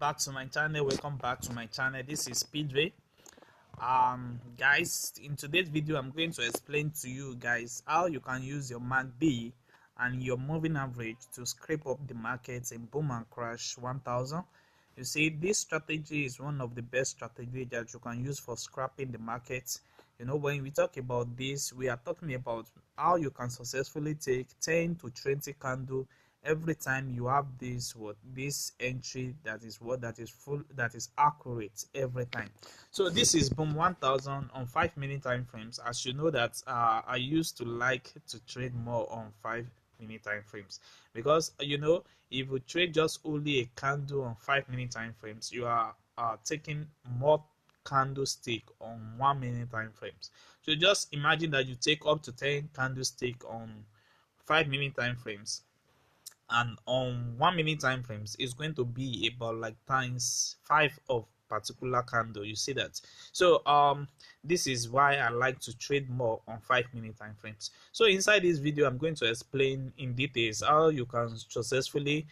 back to my channel. Welcome back to my channel. This is Speedway. Guys, in today's video I'm going to explain to you guys how you can use your MACD and your moving average to scrape up the markets in boom and crash 1000. You see, this strategy is one of the best strategies that you can use for scrapping the markets. You know, when we talk about this, we are talking about how you can successfully take 10 to 20 candle every time you have this entry that is full, that is accurate every time. So this is boom 1000 on 5-minute time frames. As you know that I used to like to trade more on 5-minute time frames, because you know, if you trade just only a candle on 5-minute time frames, you are taking more candlestick on 1-minute time frames. So just imagine that you take up to 10 candlestick on 5-minute time frames, and on 1-minute time frames is going to be about like times 5 of particular candle. You see that? So this is why I like to trade more on 5-minute time frames. So inside this video I'm going to explain in details how you can successfully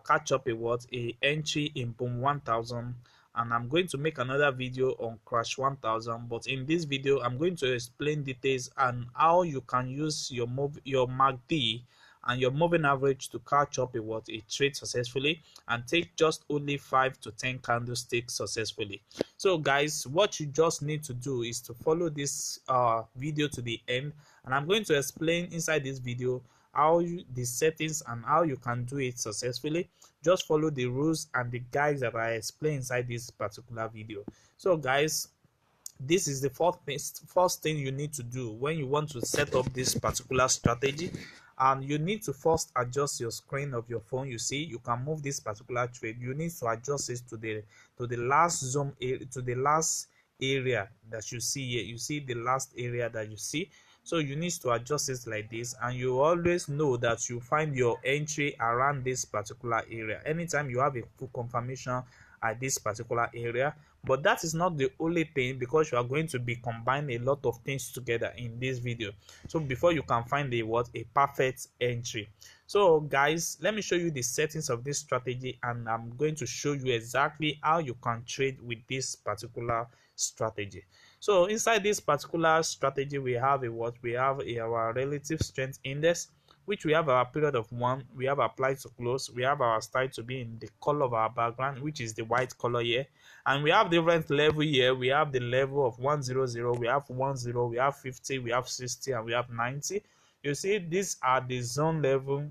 catch up a entry in boom 1000, and I'm going to make another video on crash 1000. But in this video I'm going to explain details and how you can use your MACD and your moving average to catch up a trade successfully and take just only 5 to 10 candlesticks successfully. So guys, what you just need to do is to follow this video to the end, and I'm going to explain inside this video the settings and how you can do it successfully. Just follow the rules and the guides that I explain inside this particular video. So guys, this is the first thing you need to do when you want to set up this particular strategy. And you need to first adjust your screen of your phone. You see, you can move this particular trade. You need to adjust it to the last zoom, to the last area that you see here. You see the last area that you see. So you need to adjust it like this, and you always know that you find your entry around this particular area anytime you have a full confirmation at this particular area. But that is not the only thing, because you are going to be combining a lot of things together in this video, so before you can find a perfect entry. So guys, let me show you the settings of this strategy, and I'm going to show you exactly how you can trade with this particular strategy. So inside this particular strategy we have our relative strength index, which we have our period of 1, we have applied to close, we have our style to be in the color of our background, which is the white color here, and we have different level here. We have the level of 100, we have 10, we have 50, we have 60, and we have 90. You see, these are the zone level,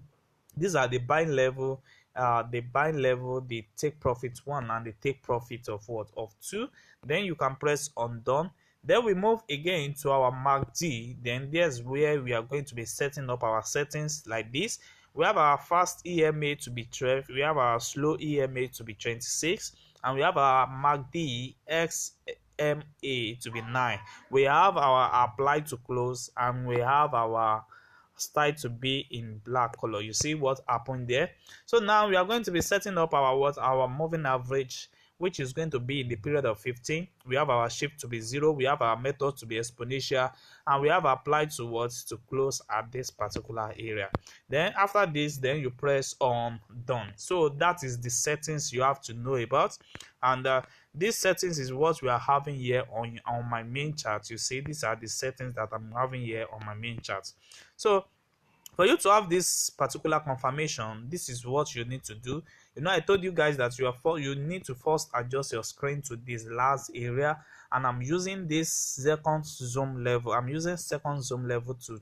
these are the buying level, the take profit 1 and the take profit of 2. Then you can press on done. Then we move again to our MACD. Then there's where we are going to be setting up our settings like this. We have our fast EMA to be 12, we have our slow EMA to be 26, and we have our MACD XMA to be 9. We have our apply to close, and we have our style to be in black color. You see what happened there? So now we are going to be setting up our moving average, which is going to be in the period of 15. We have our shift to be 0, we have our method to be exponential, and we have applied to close at this particular area. Then after this, then you press on done. So that is the settings you have to know about, and these settings is what we are having here on my main chart. You see, these are the settings that I'm having here on my main chart. So for you to have this particular confirmation, this is what you need to do. You know, I told you guys that you need to first adjust your screen to this last area, and I'm using this second zoom level. I'm using second zoom level to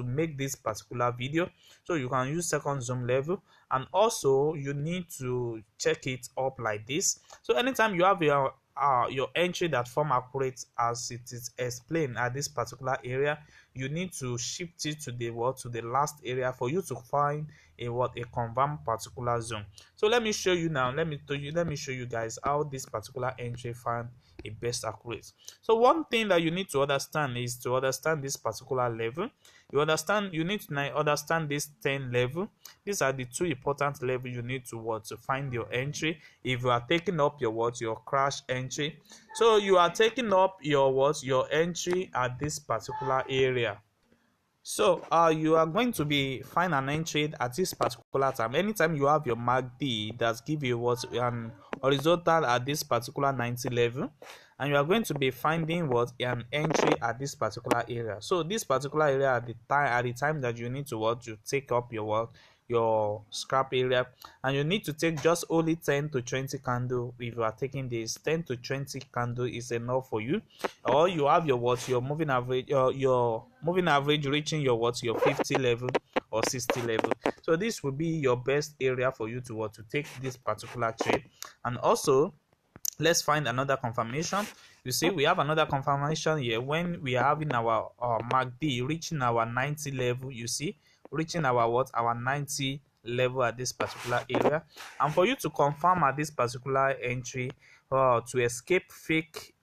make this particular video. So you can use second zoom level, and also you need to check it up like this. So anytime you have your entry that form accurate as it is explained at this particular area, you need to shift it to the last area for you to find a confirm particular zone. So let me show you now. Let me show you guys how this particular entry find a best accurate. So one thing that you need to understand is to understand this particular level. You need to understand this 10 level. These are the 2 important levels you need to find your entry. If you are taking up your crash entry, so you are taking up your entry at this particular area. So you are going to be find an entry at this particular time. Anytime you have your MACD that give you what an horizontal at this particular 90 level, and you are going to be finding what an entry at this particular area. So this particular area at the time that you need to what to take up your work, your scrap area, and you need to take just only 10 to 20 candle. If you are taking this 10 to 20 candle is enough for you, or you have your what your moving average, your moving average reaching your what your 50 level or 60 level. So this will be your best area for you to what to take this particular trade. And also, let's find another confirmation. You see, we have another confirmation here when we are having our MACD reaching our 90 level. You see, reaching our what our 90 level at this particular area. And for you to confirm at this particular entry, to escape fake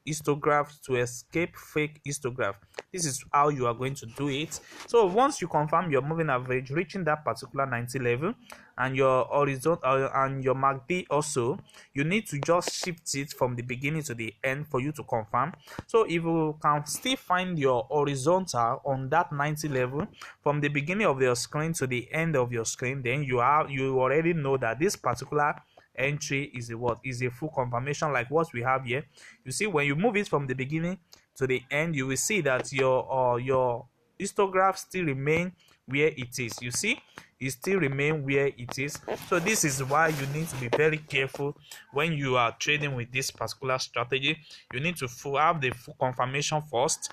histograph, to escape fake histograph, this is how you are going to do it. So once you confirm your moving average reaching that particular 90 level, and your horizontal and your MACD also, you need to just shift it from the beginning to the end for you to confirm. So if you can still find your horizontal on that 90 level from the beginning of your screen to the end of your screen, then you already know that this particular entry is a what is a full confirmation, like what we have here. You see, when you move it from the beginning to the end, you will see that your histograph still remain where it is. You see, it still remain where it is. So this is why you need to be very careful when you are trading with this particular strategy. You need to have the full confirmation first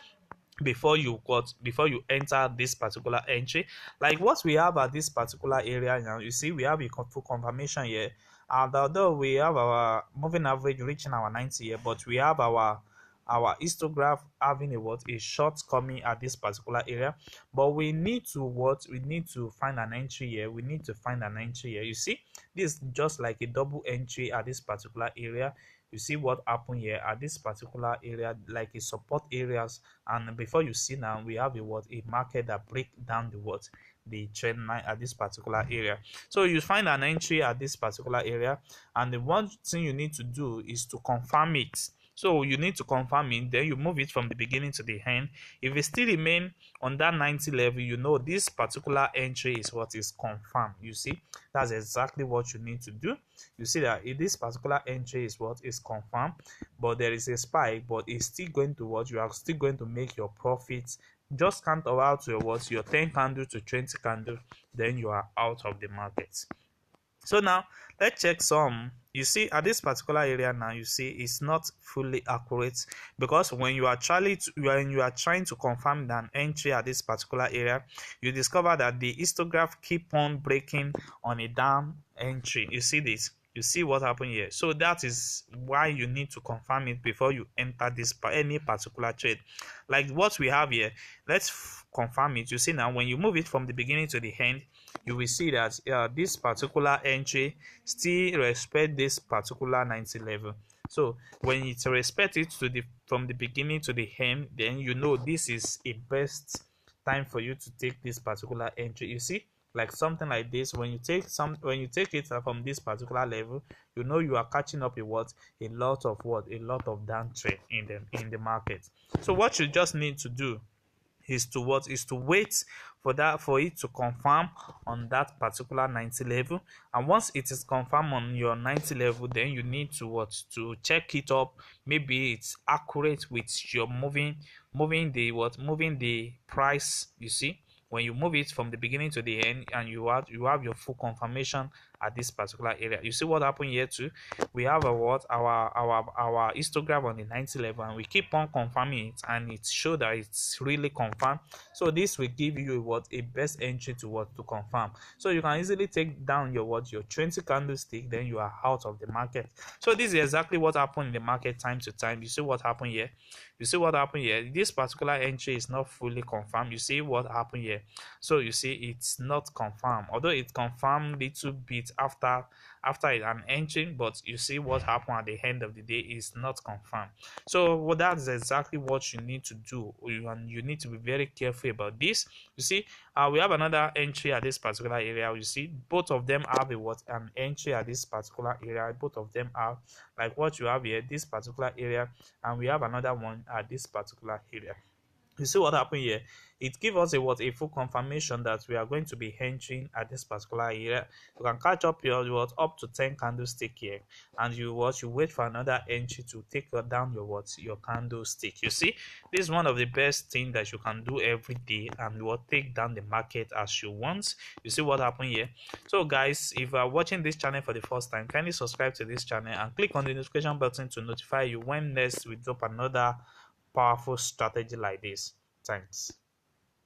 before you enter this particular entry, like what we have at this particular area. Now you see we have a full confirmation here, and although we have our moving average reaching our 90 here, but we have our histograph having a shortcoming at this particular area. But we need to find an entry here. We need to find an entry here. You see, this is just like a double entry at this particular area. You see what happened here at this particular area, like a support areas. And before you see, now we have a market that break down the trend line at this particular area. So you find an entry at this particular area, and the one thing you need to do is to confirm it. So you need to confirm it, then you move it from the beginning to the end. If it still remain on that 90 level, you know this particular entry is what is confirmed. You see, that's exactly what you need to do. You see that if this particular entry is what is confirmed, but there is a spike, but it's still going to what you are still going to make your profits. Just count out your 10 candle to 20 candle, then you are out of the market. So now let's check some. You see at this particular area now, you see it's not fully accurate, because when you are trying to confirm an entry at this particular area, you discover that the histograph keep on breaking on a down entry. You see this, you see what happened here. So that is why you need to confirm it before you enter any particular trade, like what we have here. Let's confirm it. You see now when you move it from the beginning to the end, you will see that this particular entry still respect this particular 90 level. So when it respect it from the beginning to the end, then you know this is a best time for you to take this particular entry. You see, like something like this, when you take it from this particular level, you know you are catching up a lot of down trade in the market. So what you just need to do is to wait for it to confirm on that particular 90 level. And once it is confirmed on your 90 level, then you need to check it up. Maybe it's accurate with your moving the price. You see, when you move it from the beginning to the end, and you have your full confirmation at this particular area. You see what happened here too. We have our histogram on the 90 level, and we keep on confirming it, and it shows that it's really confirmed. So this will give you a best entry to confirm. So you can easily take down your 20 candlestick, then you are out of the market. So this is exactly what happened in the market time to time. You see what happened here. This particular entry is not fully confirmed. You see what happened here. So you see it's not confirmed, although it confirmed little bit after an entry, but you see what happened at the end of the day is not confirmed. So that's exactly what you need to do. You need to be very careful about this. You see, we have another entry at this particular area. You see, both of them have an entry at this particular area. Both of them are like what you have here, this particular area, and we have another one at this particular area. You see what happened here? It gives us a full confirmation that we are going to be entering at this particular area. You can catch up your up to 10 candlestick here, and you wait for another entry to take down your candlestick. You see, this is one of the best things that you can do every day, and will take down the market as you want. You see what happened here? So guys, if you are watching this channel for the first time, kindly subscribe to this channel and click on the notification button to notify you when next we drop another powerful strategy like this. Thanks.